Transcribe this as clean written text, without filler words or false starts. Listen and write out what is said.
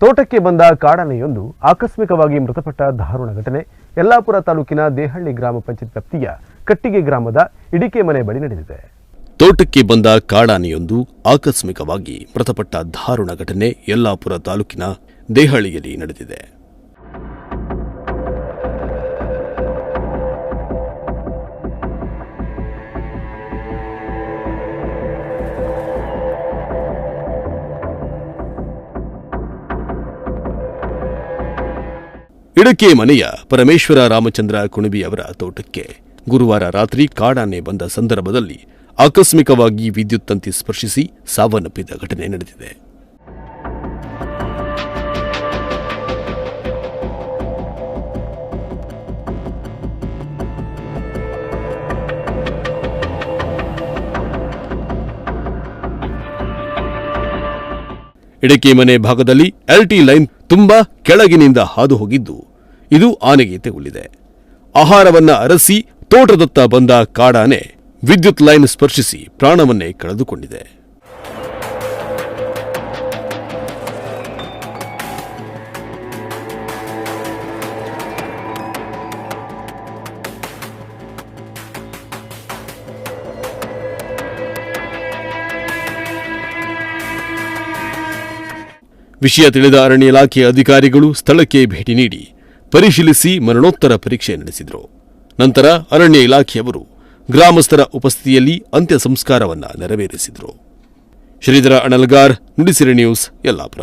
ತೋಟಕ್ಕೆ ಬಂದ ಕಾಡಾನೆಯೊಂದು ಆಕಸ್ಮಿಕವಾಗಿ ಮೃತಪಟ್ಟ ದಾರುಣ ಘಟನೆ ಯಲ್ಲಾಪುರ ತಾಲೂಕಿನ ದೇಹಳ್ಳಿ ಗ್ರಾಮ ಪಂಚಾಯತ್ ವ್ಯಾಪ್ತಿಯ ಕಟ್ಟಿಗೆ ಗ್ರಾಮದ ಇಡಿಕೆ ಮನೆ ಬಳಿ ನಡೆದಿದೆ. ತೋಟಕ್ಕೆ ಬಂದ ಕಾಡಾನೆಯೊಂದು ಆಕಸ್ಮಿಕವಾಗಿ ಮೃತಪಟ್ಟ ದಾರುಣ ಘಟನೆ ಯಲ್ಲಾಪುರ ತಾಲೂಕಿನ ದೇಹಳ್ಳಿಯಲ್ಲಿ ನಡೆದಿದೆ. ಇಡಕೆ ಮನೆಯ ಪರಮೇಶ್ವರ ರಾಮಚಂದ್ರ ಕುಣಬಿ ಅವರ ತೋಟಕ್ಕೆ ಗುರುವಾರ ರಾತ್ರಿ ಕಾಡಾನೆ ಬಂದ ಸಂದರ್ಭದಲ್ಲಿ ಆಕಸ್ಮಿಕವಾಗಿ ವಿದ್ಯುತ್ ತಂತಿ ಸ್ಪರ್ಶಿಸಿ ಸಾವನ್ನಪ್ಪಿದ ಘಟನೆ ನಡೆದಿದೆ. ಇಡಕೆ ಮನೆ ಭಾಗದಲ್ಲಿ ಎಲ್ಟಿ ಲೈನ್ ತುಂಬಾ ಕೆಳಗಿನಿಂದ ಹಾದು ಹೋಗಿದ್ದು ಇದು ಆನೆಗೆ ತಗುಲಿದೆ. ಆಹಾರವನ್ನ ಅರಸಿ ತೋಟದತ್ತ ಬಂದ ಕಾಡಾನೆ ವಿದ್ಯುತ್ ಲೈನ್ ಸ್ಪರ್ಶಿಸಿ ಪ್ರಾಣವನ್ನೇ ಕಳೆದುಕೊಂಡಿದೆ. ವಿಷಯ ತಿಳಿದ ಅರಣ್ಯ ಇಲಾಖೆ ಅಧಿಕಾರಿಗಳು ಸ್ಥಳಕ್ಕೆ ಭೇಟಿ ನೀಡಿ ಪರಿಶೀಲಿಸಿ ಮರಣೋತ್ತರ ಪರೀಕ್ಷೆ ನಡೆಸಿದರು. ನಂತರ ಅರಣ್ಯ ಇಲಾಖೆಯವರು ಗ್ರಾಮಸ್ಥರ ಉಪಸ್ಥಿತಿಯಲ್ಲಿ ಅಂತ್ಯ ಸಂಸ್ಕಾರವನ್ನು ನೆರವೇರಿಸಿದರು. ಶ್ರೀಧರ ಅಣಲ್ಗಾರ್, ನುಡಿಸಿರಿ ನ್ಯೂಸ್, ಯಲ್ಲಾಪುರ.